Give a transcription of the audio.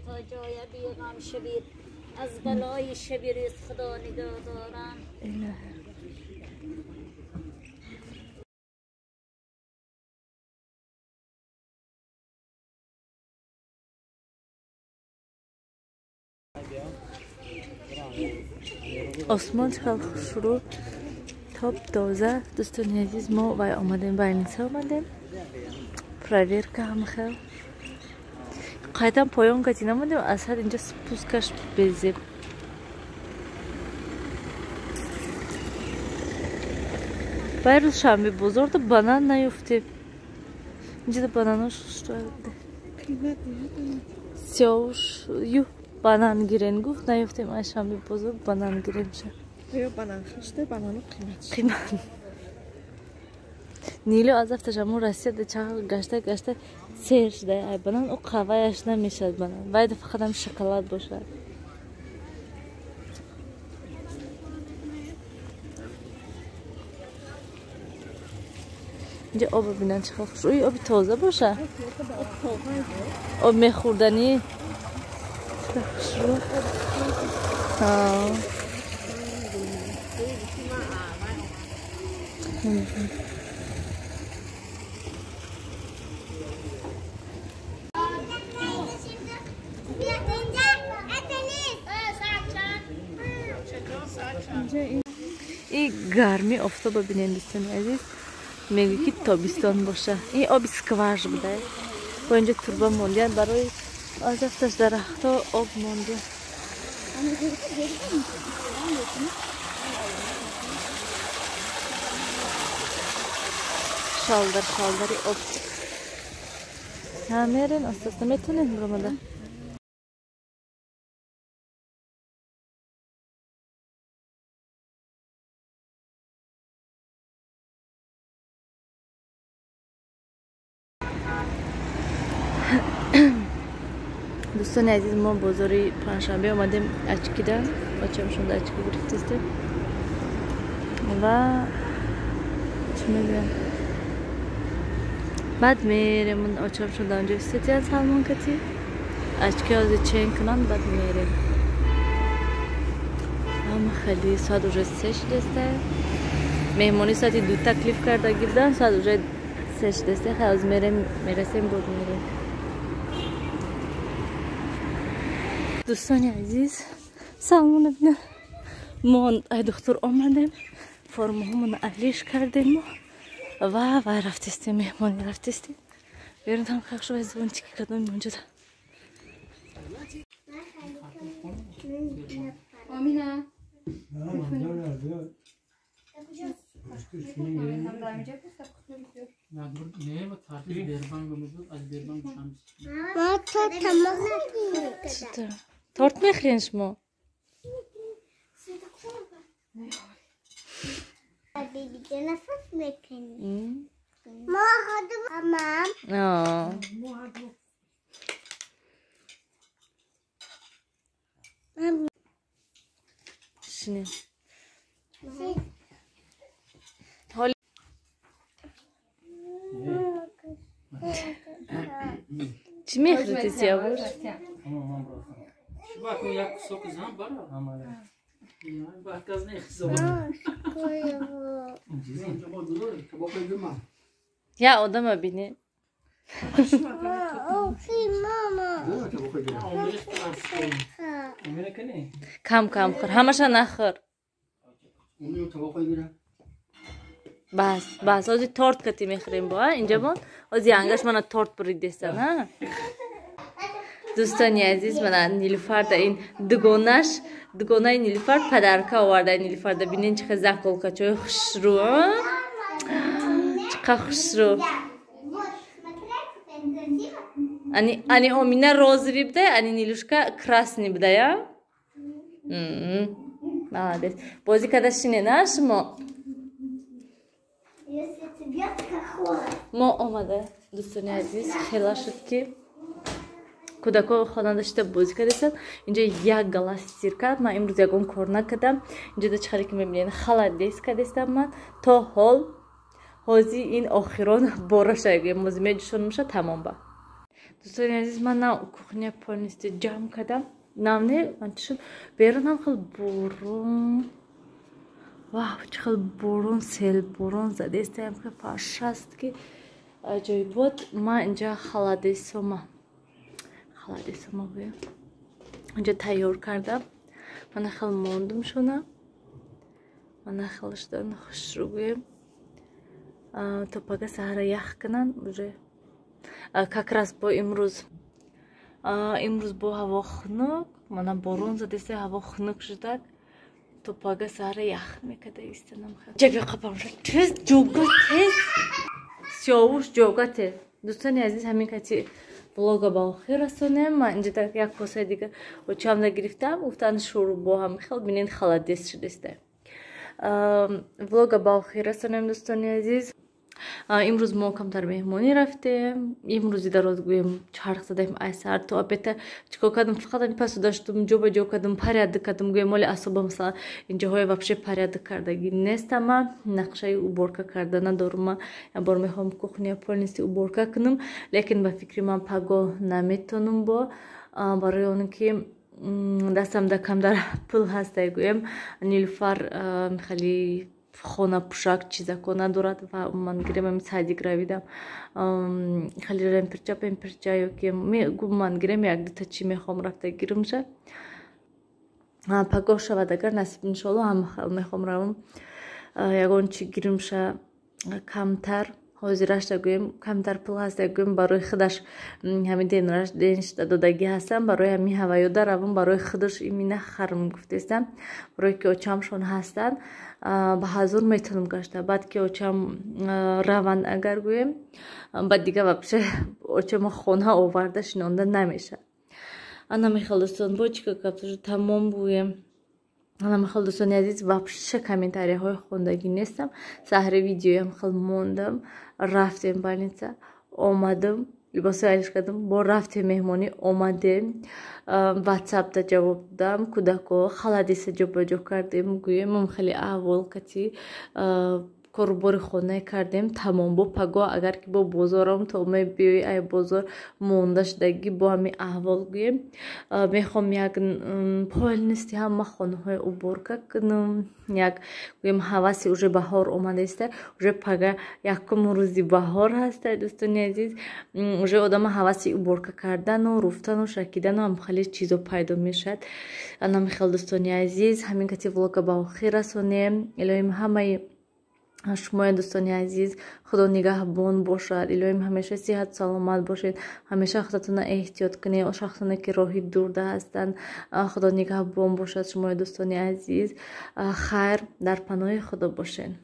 تا جای بیغم شوید از بلای شبیر از خدا نگاه دارم. آسمان چقدر خوش رو تاب تازه دوستان عزیز ما و آمدیم باینسه آمدیم پرویرکا هم خیلی قایدم پایان کتی نمودیم از حد اینجا سپوسکش بزیم باید روز شنبه بزرگ بانان نیفتیم اینجا دا باناناش شده سیاوش یو بانان گیرن گفت نیفتیم از شنبه بزرگ بانان گیرن شد یا بانان خشته بانانو قیمت نیلو از افتش همون رسید چه گشته سیر شده ای بانان او قهوهش نمیشد بانان باید فقط هم شکلات باشه اینجا آب ببینن چه خوش روی آب تازه باشه آب میخوردنی چه خوش رو این گرمی آفتاب ببینید دوستان عزیز میگه که تابستان باشه این آب اسکواش بوده با اینجا توربا موندن برای از افتش درخت ها آب موندن شالدری آب میرین اساسا میتونین برامده دوستان عزیز ما بازاری پنجشنبه اومدیم اچکیده بچه‌م شده اچکی گرفتیم و چی میگم بعد میریم من آچم شده اونجا استیتی از سلمان کتی اچکی از چین کنن بعد میریم اما خیلی ساعت уже 3 دسته مهمانی ساعتی 2 تکلیف کرده گیردن ساعت уже 3 دسته خیلی از میرسیم بود میریم دوستان عزیز سلام ببینم ما ای دختر آمدیم فرمه همون اهلیش کردیم و رفتستیم مهمانی رفتستیم بیرون هم خیلی شو از زبان چیکی کدام اونجا ده آمینه تورت میخورین شما دیگه نفس میکنی ما خودم شنو چی میخوری سیاوش؟ شو باید یک سوک زن برا همه باید کس نیخزم یا آدم ببینی کم خور همشا نخور بس آزی تورت کتی میخوریم با اینجا بود آزی انگش من تورت برید دستن ها دوستانی عزیز من نیلوفر دا این دگونه نیلوفر پدرکا آورده نیلوفر دا بینین چه زکل کچوی خوش رو چقدر خوش رو انی آمینه روزوی بده انی نیلوشکا کراسنی بده یا молодец بازی کدشینه نه شما ما آمده دوستان عزیز خیلی شد که کودکا خانه داشته بازی کردن اینجا یک گلاس سیر کرد من امروز یکم کار نکردم اینجا دا چخری که میبینین خالد دیس کردم من تا حال حاضی این آخران بارش اگه مزمه جشن میشه تمام با دوستان عزیز من نه کухня повністю جمع کردم نامنه من شد بیرونم خیلی بارون واو چقدر بارون سیل بارون زده است هم که فرش است که عجیب بود ما اینجا خلاده سوما بویم اینجا تیار کردم من خیلی موندم شونه من خیلیش دارم خوش رو بویم تا پگه سهر یخ کنن уже как раз با امروز با هوا خنک من بارون زده است هوا خنک شده تو پگه سهر یخ میکده ایستنم خیلی جبی قپم شد تیز جوگا تیز سیاوش جوگا تیز دوستان عزیز همین کتی влога با خیر رسونم من اینجا так یک کاسه دیگه و چام گرفتم گفتن شروع با هم خیلی ببینید خالدیس شده است влога با خیر رسونم دوستان عزیز امروز ما کمتر مهمانی رفتیم امروزی در روز گویم چرخ زدیم ایسر تو البته چیکار کردم فقط پس داشتم جوب جو کردم پرید کردم گویم مال اعصابم مثلا اینجاهای вообще پرید کردگی نیستم من نقشه уборка کردن ندارم я بار میخوام کухня полностью уборка کنم لیکن به فکر من پگاه نمیتونم برای اون که دستم کم در پول هست گویم نیلوفر خیلی خونه پوشاک چیزا کنه دارد و من گریم سادیک رویدم خیلی پرچا که من گریم یک دو تا چی میخوام رفته گیرم شه پگاه شود اگر نصیب انشالله هم میخوام روم یگان چی گیرم شه کمتر حاضرش گویم کمتر پول هست گویم برای خودش همین دینش دادگی هستم برای همین هوایو دارم برای خودش ایمینه خرم گفتستم برای که اوچامشون هستن به حضور میتونم گشته بعد که اوچام روان اگر گویم بعد دیگه вообще اوچام خونه آورده شنونده نمیشه انا میخوام دوستان با چیکار کنم تمام گویم انا میخوام دوستان عزیز вообще کامنتاری های خوندگی نیستم سحر ویدیویم خیلی موندم رفتیم больница اومدم لباس علیش کردم با رفتیم مهمانی اومدیم واتساپ تا جواب دادم کودکو خالدیس جابجا کردیم گویم من خیلی احوال کتی کاربار خونه کردیم تمام با پگاه اگر که با بازارم تا می بیای ای بازار مونده شدگی با همین احوال گویم میخوام یک پایلنستی هم خانه های уборка کنم یک گویم حواسی уже بهار اومده است уже پگاه یکم روزی بهار هست دوستان عزیز уже آدم حواسی уборка کردن و رفتن و شکیدن و هم خیلی چیزا پیدا میشد انا میخوام دوستان عزیز همین کتی влога با خیر رسونیم الهیم همه شما دوستان عزیز خدا نگهبان باشد الهیم همیشه صحت سلامت باشید همیشه خودتون احتیاط کنید شخصانی که راهی دور هستند خدا نگهبان باشد شما دوستان عزیز خیر در پناه خدا باشین